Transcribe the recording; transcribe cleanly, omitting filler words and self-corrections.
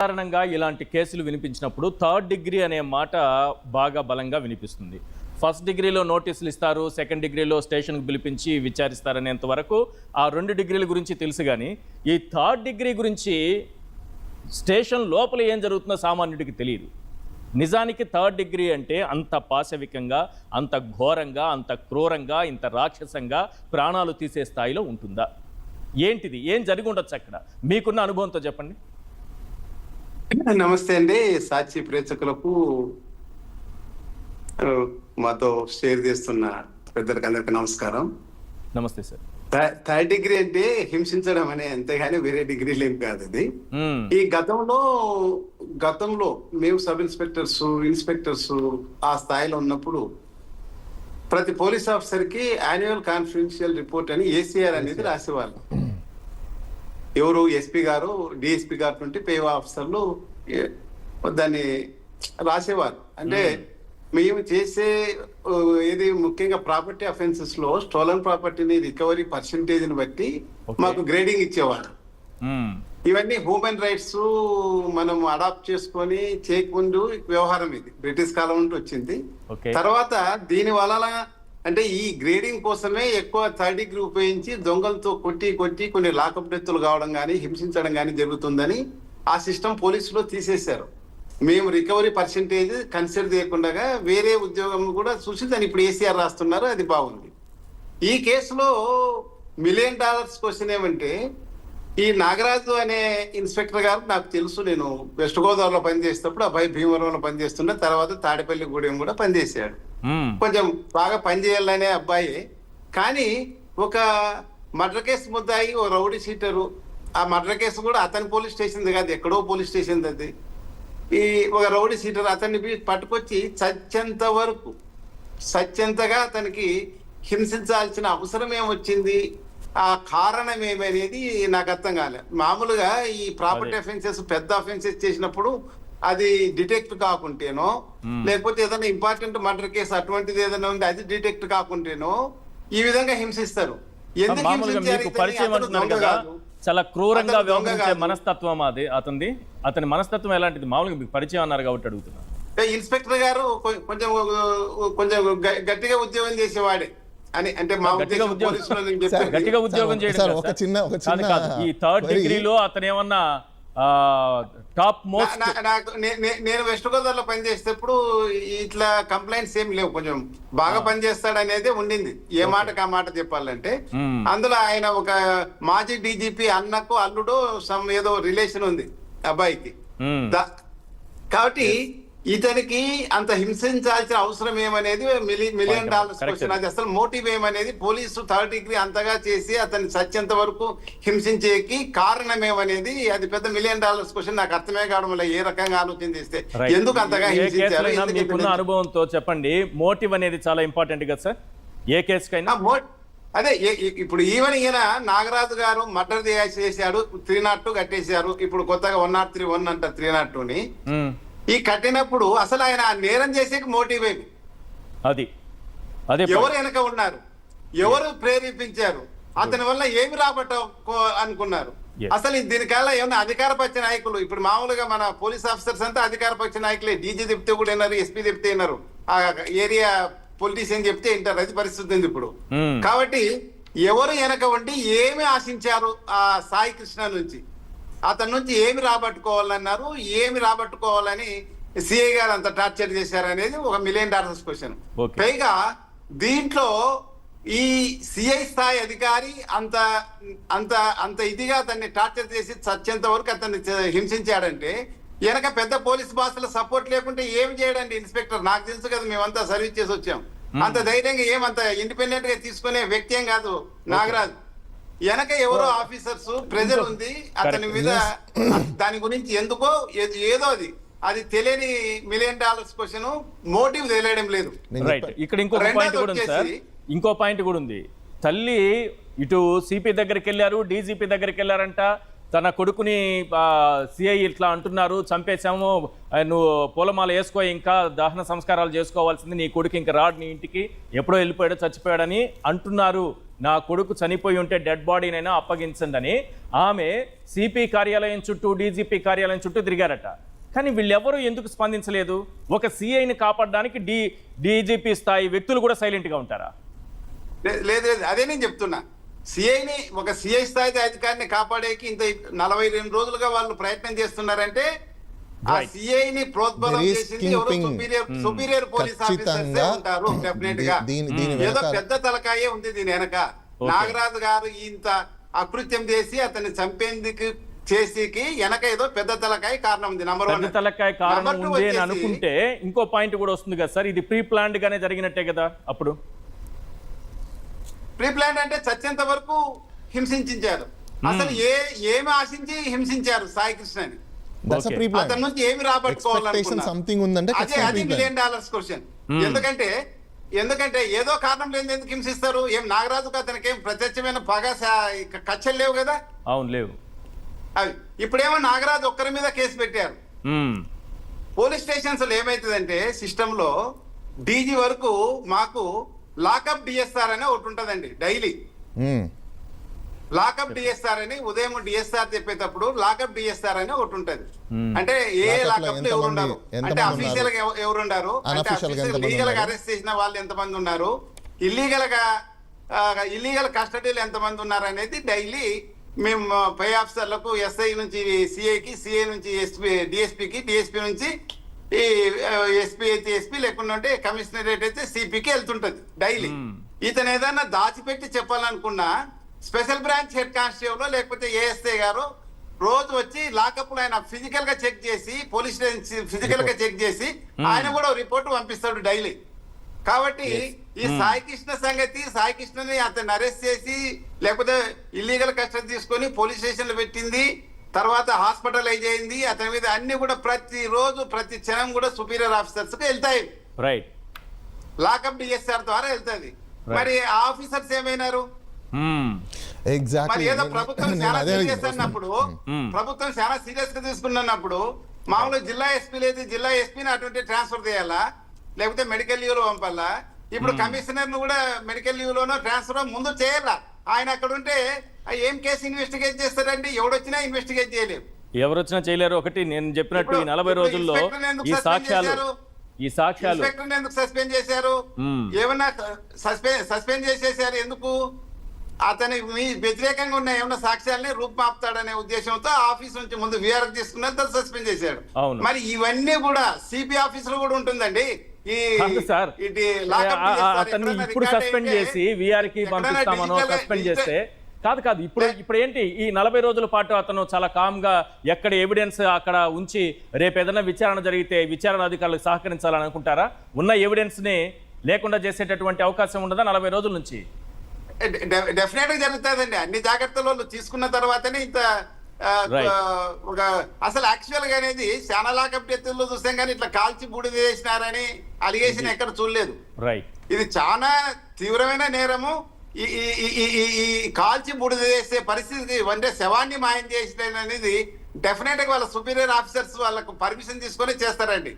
సాధారణంగా ఇలాంటి కేసులు వినిపించినప్పుడు థర్డ్ డిగ్రీ అనే మాట బాగా బలంగా వినిపిస్తుంది. ఫస్ట్ డిగ్రీలో నోటీసులు ఇస్తారు, సెకండ్ డిగ్రీలో స్టేషన్కి పిలిపించి విచారిస్తారనేంత వరకు ఆ 2 డిగ్రీల గురించి తెలుసు. కానీ ఈ థర్డ్ డిగ్రీ గురించి స్టేషన్ లోపల ఏం జరుగుతుందో సామాన్యుడికి తెలియదు. నిజానికి థర్డ్ డిగ్రీ అంటే అంత పాశవికంగా, అంత ఘోరంగా, అంత క్రూరంగా, ఇంత రాక్షసంగా ప్రాణాలు తీసే స్థాయిలో ఉంటుందా? ఏంటిది? ఏం జరిగి ఉండొచ్చు అక్కడ? మీకున్న అనుభవంతో చెప్పండి. నమస్తే అండి. సాక్షి ప్రేక్షకులకు, మాతో షేర్ చేస్తున్న పెద్దలకు అందరికీ నమస్కారం. నమస్తే సార్. థర్డ్ డిగ్రీ అంటే హింసించడం అనే, అంతేగాని వేరే డిగ్రీలు ఏం కాదు. అది ఈ గతంలో మేము సబ్ ఇన్స్పెక్టర్స్ ఆ స్థాయిలో ఉన్నప్పుడు ప్రతి పోలీస్ ఆఫీసర్ కి యాన్యువల్ కాన్ఫిడెన్షియల్ రిపోర్ట్ అని ACR అనేది రాసేవాళ్ళు. ఎవరు? ఎస్పీ గారు, డిఎస్పీ గారు నుండి పే ఆఫీసర్లు దాన్ని రాసేవారు. అంటే మేము చేసే ఇది ముఖ్యంగా ప్రాపర్టీ అఫెన్సెస్ లో స్టోలన్ ప్రాపర్టీని రికవరీ పర్సెంటేజ్ని బట్టి మాకు గ్రేడింగ్ ఇచ్చేవారు. ఇవన్నీ హ్యూమన్ రైట్స్ మనం అడాప్ట్ చేసుకొని చేయకముందు వ్యవహారం. ఇది బ్రిటిష్ కాలం నుండి వచ్చింది. తర్వాత దీని వలన అంటే ఈ గ్రేడింగ్ కోసమే ఎక్కువ థర్డ్ డిగ్రీ ఉపయోగించి దొంగలతో కొట్టి కొన్ని లాకప్ డెత్తులు కావడం కానీ, హింసించడం కానీ జరుగుతుందని ఆ సిస్టమ్ పోలీసులో తీసేశారు. మేము రికవరీ పర్సెంటేజ్ కన్సిడర్ చేయకుండా వేరే ఉద్యోగం కూడా చూసి దాన్ని ఇప్పుడు ACR రాస్తున్నారు. అది బాగుంది. ఈ కేసులో $1 మిలియన్ క్వశ్చన్ ఏమంటే, ఈ నాగరాజు అనే ఇన్స్పెక్టర్ గారు నాకు తెలుసు. నేను వెస్ట్ గోదావరిలో పనిచేసేటప్పుడు అబ్బాయి భీమవరంలో పనిచేస్తున్నా, తర్వాత తాడేపల్లిగూడెం కూడా పనిచేశాడు. కొంచెం బాగా పనిచేయాలనే అబ్బాయి. కానీ ఒక మర్డర్ కేసు ముద్దాయి, ఓ రౌడీ షీటరు. ఆ మర్డర్ కేసు కూడా అతని పోలీస్ స్టేషన్ కాదు, ఎక్కడో పోలీస్ స్టేషన్. అది ఈ ఒక రౌడీ షీటర్ అతన్ని పట్టుకొచ్చి చచ్చేంతగా అతనికి హింసించాల్సిన అవసరం ఏమొచ్చింది, ఆ కారణం ఏమనేది నాకు అర్థం కాలే. మామూలుగా ఈ ప్రాపర్టీ అఫెన్సెస్, పెద్ద అఫెన్సెస్ చేసినప్పుడు అది డిటెక్ట్ కాకుంటేనో, లేకపోతే ఏదైనా ఇంపార్టెంట్ మర్డర్ కేసు అటువంటిది ఏదైనా ఉంది అది డిటెక్ట్ కాకుంటేనో ఈ విధంగా హింసిస్తారు. ఎందుకు హింసించారు? చాలా క్రూరంగా వ్యవహరించే మనస్తత్వం అది అతనిది. అతని మనస్తత్వం ఎలాంటిది? మామూలుగా మీకు పరిచయం అన్నారు కాబట్టి అడుగుతున్నా. ఇన్స్పెక్టర్ గారు కొంచెం గట్టిగా ఉద్యోగం చేసేవాడే అని, అంటే మా గట్టిగా ఉద్యోగం చేయడం. ఈ థర్డ్ డిగ్రీలో అతను ఏమన్నా టాప్ మోస్ట్? నేను వెస్ట్ గోదావరిలో పనిచేసేటప్పుడు ఇట్లా కంప్లైంట్స్ ఏం లేవు. కొంచెం బాగా పనిచేస్తాడు అనేది ఉండింది. ఏ మాటకు ఆ మాట చెప్పాలంటే, అందులో ఆయన ఒక మాజీ DGP అన్నకు అల్లుడు ఏదో రిలేషన్ ఉంది అబ్బాయికి. కాబట్టి ఇతనికి అంత హింసించాల్సిన అవసరం ఏమనేది $1 మిలియన్ క్వశ్చన్. అది అసలు మోటివ్ ఏమనేది, పోలీసు థర్డ్ డిగ్రీ అంతగా చేసి అతన్ని చచ్చేంత వరకు హింసించేకి కారణం ఏమనేది, అది పెద్ద $1 మిలియన్ క్వశ్చన్. నాకు అర్థమే కావడం వల్ల ఏ రకంగా ఆలోచన చేస్తే ఎందుకు అంతగా హింసించారు? మీకున్న అనుభవంతో చెప్పండి. మోటివ్ అనేది చాలా ఇంపార్టెంట్ కదా సార్ ఏ కేసుకైనా. అదే ఇప్పుడు ఈయన నాగరాజు గారు మర్డర్ చేశాడు, 302 కట్టేశారు. ఇప్పుడు కొత్తగా 103 అంటారు 302ని. ఈ కట్టినప్పుడు అసలు ఆయన నేరం చేసే మోటివ్ ఏమి? అది ఎవరు వెనక ఉన్నారు, ఎవరు ప్రేరేపించారు, అతని వల్ల ఏమి అనుకున్నారు? అసలు దీనికల్లా ఏమన్నా అధికార పక్ష నాయకులు, ఇప్పుడు మామూలుగా మన పోలీస్ ఆఫీసర్స్ అంతా అధికార పక్ష నాయకులే. DG చెప్తే కూడా విన్నారు, SP చెప్తే విన్నారు, ఆ ఏరియా పొలిటీషియన్ చెప్తే వింటారు. అది పరిస్థితి ఉంది ఇప్పుడు. కాబట్టి ఎవరు వెనక ఉండి ఏమి ఆశించారు ఆ సాయి కృష్ణ నుంచి? అతని నుంచి ఏమి రాబట్టుకోవాలన్నారు, ఏమి రాబట్టుకోవాలని CI గారు అంత టార్చర్ చేశారనేది ఒక $1 మిలియన్ క్వశ్చన్. పైగా దీంట్లో ఈ CI స్థాయి అధికారి అంత అంత అంత ఇదిగా అతన్ని టార్చర్ చేసి చచ్చేంత వరకు అతన్ని హింసించాడంటే వెనక పెద్ద పోలీస్ బాసుల సపోర్ట్ లేకుంటే ఏమి చేయడండి ఇన్స్పెక్టర్? నాకు తెలుసు కదా, మేమంతా సర్వీస్ చేసి వచ్చాం. అంత ధైర్యంగా ఏమంత ఇండిపెండెంట్ గా తీసుకునే వ్యక్తి ఏం కాదు నాగరాజ్. వెనక ఎవరో ఆఫీసర్స్ ప్రెజర్ ఉంది అతని మీద. దాని గురించి ఎందుకో ఏదో అది తెలియని $1 మిలియన్ క్వశ్చన్. మోటివ్ తెలియడం లేదు. ఇక్కడ ఇంకో పాయింట్ కూడా ఉంది. తల్లి ఇటు CP దగ్గరికి వెళ్ళారు, DGP దగ్గరికి వెళ్ళారంట. తన కొడుకుని CI ఇట్లా అంటున్నారు, చంపేశాము, నువ్వు పూలమాల వేసుకో, ఇంకా దహన సంస్కారాలు చేసుకోవాల్సింది, నీ కొడుకు ఇంకా రాడు నీ ఇంటికి, ఎప్పుడో వెళ్ళిపోయాడో చచ్చిపోయాడని అంటున్నారు. నా కొడుకు చనిపోయి ఉంటే డెడ్ బాడీనైనా అప్పగించండి అని ఆమె సిపి కార్యాలయం చుట్టూ డీజీపీ కార్యాలయం చుట్టూ తిరిగారట. కానీ వీళ్ళెవరూ ఎందుకు స్పందించలేదు? ఒక సిఐని కాపాడడానికి డీజీపీ స్థాయి వ్యక్తులు కూడా సైలెంట్గా ఉంటారా? లేదు లేదు, అదే నేను చెప్తున్నా. సిఐని, ఒక సిఐ స్థాయి అధికారిని కాపాడేకి ఇంత 42 రోజులుగా వాళ్ళు ప్రయత్నం చేస్తున్నారంటే ఆ సిఐని ప్రోద్బలం చేసింది ఎవరో సుపీరియర్ పోలీస్ ఆఫీసర్సే ఉంటారు డెఫినెట్ గా. ఏదో పెద్ద తలకాయే ఉంది దీని వెనక. నాగరాజు గారు ఇంత అకృత్యం చేసి అతన్ని చంపేందుకు చేసేకి వెనక ఏదో పెద్ద తలకాయ కారణం ఉంది. నంబర్ 1 తలకాయ కారణం ఉంది అని అనుకుంటే ఇంకో పాయింట్ కూడా వస్తుంది కదా సార్, ఇది ప్రీ ప్లాన్డ్ గానే జరిగినట్టే కదా. అప్పుడు ప్రీ ప్లాన్ అంటే చచ్చేంత వరకు హింసించారు. అసలు ఏమి ఆశించి హింసించారు సాయి కృష్ణని? అతని నుంచి ఏమి రాబట్టుకోవాలనుకున్నారు? అది $1 మిలియన్ క్వశ్చన్. ఎందుకంటే ఏదో కారణం లేని ఎందుకు హింసిస్తారు? ఏం నాగరాజుకు అతనికి ఏం ప్రత్యక్షమైన పగ కచ్చలు లేవు కదా? అవును, లేవు. అవి ఇప్పుడేమో నాగరాజు ఒక్కరి మీద కేసు పెట్టారు. పోలీస్ స్టేషన్స్ లో ఏమైతుందంటే సిస్టమ్ లో డీజీ వరకు మాకు లాకప్ డిఎస్ఆర్ అని ఒకటి ఉంటదండి. డైలీ లాకప్ డిఎస్ఆర్ అని ఉదయం డిఎస్ఆర్ చెప్పేటప్పుడు లాకప్ డిఎస్ఆర్ అని ఒకటి ఉంటది. అంటే ఏ లాకప్ లో ఎవరు ఉన్నారు, అంటే అఫీషియల్ గా ఎవరు ఉన్నారు, లీగల్ గా అరెస్ట్ చేసిన వాళ్ళు ఎంతమంది ఉన్నారు, ఇల్లీగల్ కస్టడీలో ఎంతమంది ఉన్నారు అనేది డైలీ మేము పై ఆఫీసర్లకు ఎస్ఐ నుంచి సిఐకి, సిఐ నుంచి డిఎస్పీకి, డిఎస్పీ నుంచి ఈ ఎస్పీ అయితే ఎస్పీ, లేకుండా ఉంటే కమిషనరేట్ అయితే సిపికి వెళ్తుంటది డైలీ. ఇతను ఏదైనా దాచిపెట్టి చెప్పాలనుకున్నా స్పెషల్ బ్రాంచ్ హెడ్ కానిస్టేబుల్ లేకపోతే ఏఎస్ఐ గారు రోజు వచ్చి లాకప్ లో ఆయన ఫిజికల్ గా చెక్ చేసి, పోలీస్ స్టేషన్ ఫిజికల్ గా చెక్ చేసి ఆయన కూడా రిపోర్ట్ పంపిస్తాడు డైలీ. కాబట్టి ఈ సాయి కృష్ణ సంగతి, సాయి కృష్ణని అతన్ని అరెస్ట్ చేసి లేకపోతే ఇల్లీగల్ కస్టడీ తీసుకొని పోలీస్ స్టేషన్ లో పెట్టింది, తర్వాత హాస్పిటలైజ్ అయింది, అతని మీద అన్ని కూడా ప్రతి రోజు ప్రతి క్షణం కూడా సుపీరియర్ ఆఫీసర్స్ కు వెళ్తాయి. రైట్, లాకప్ డిఎస్ఆర్ ద్వారా వెళ్తాది. మరి ఆ ఆఫీసర్స్ ఏమైనారు? మరి ఏదో ప్రభుత్వం చాలా సీరియస్ అన్నప్పుడు, ప్రభుత్వం చాలా సీరియస్ గా తీసుకున్నప్పుడు మామూలుగా జిల్లా ఎస్పీ లేదు, జిల్లా ఎస్పీని అటువంటి ట్రాన్స్ఫర్ చేయాలా, లేకపోతే మెడికల్ లీవ్ లో పంపాలా? ఇప్పుడు కమిషనర్ ను కూడా మెడికల్ లీవ్ లోనో ట్రాన్స్ఫర్ ముందు చేయాలా? ఆయన అక్కడ ఉంటే ఏం కేసు ఇన్వెస్టిగేట్ చేస్తారండి? ఎవడొచ్చినా ఇన్వెస్టిగేట్ చేయలేరు, ఎవరు వచ్చినా చేయలేరు. ఒకటి నేను చెప్పినట్టు ఈ 40 రోజుల్లో ఈ సాక్ష్యాలు ఇన్స్పెక్టర్ ఎందుకు సస్పెండ్ చేశారు? ఏమన్నా సస్పెండ్ చేసేసారు ఎందుకు? అతని వ్యతిరేకంగా ఉన్న ఏమన్నా సాక్ష్యాలని రూపుమాపుతాడనే ఉద్దేశంతో ఆఫీస్ నుంచి ముందు వీఆర్ తీసుకున్న తర్వాత సస్పెండ్ చేశాడు. మరి ఇవన్నీ కూడా సిపి ఆఫీస్ లో కూడా ఉంటుందండి. ఇప్పుడు సస్పెండ్ చేసి వీఆర్ కి పంపిస్తామనో సస్పెండ్ చేస్తే కాదు. ఇప్పుడు ఏంటి, ఈ 40 రోజుల పాటు అతను చాలా కామ్ గా ఎక్కడ ఎవిడెన్స్ అక్కడ ఉంచి రేపు ఏదైనా విచారణ జరిగితే విచారణ అధికారులకు సహకరించాలని అనుకుంటారా? ఉన్న ఎవిడెన్స్ ని లేకుండా చేసేటటువంటి అవకాశం ఉండదా 40 రోజుల నుంచి? డెఫినెట్ గా జరుగుతుందండి. అన్ని జాగ్రత్తలు తీసుకున్న తర్వాతనే ఇంత ఒక అసలు యాక్చువల్ గా అనేది చాలా లాకప్ డెత్తుల్లో చూసాం, కానీ ఇట్లా కాల్చి బూడిద చేసినారని అలిగేషన్ ఎక్కడ చూడలేదు. ఇది చాలా తీవ్రమైన నేరము. ఈ కాల్చి బూడిద చేసే పరిస్థితి అంటే శవాన్ని మాయం చేసిన అనేది డెఫినెట్ గా వాళ్ళ సుపీరియర్ ఆఫీసర్స్ వాళ్ళకు పర్మిషన్ తీసుకొని చేస్తారండి.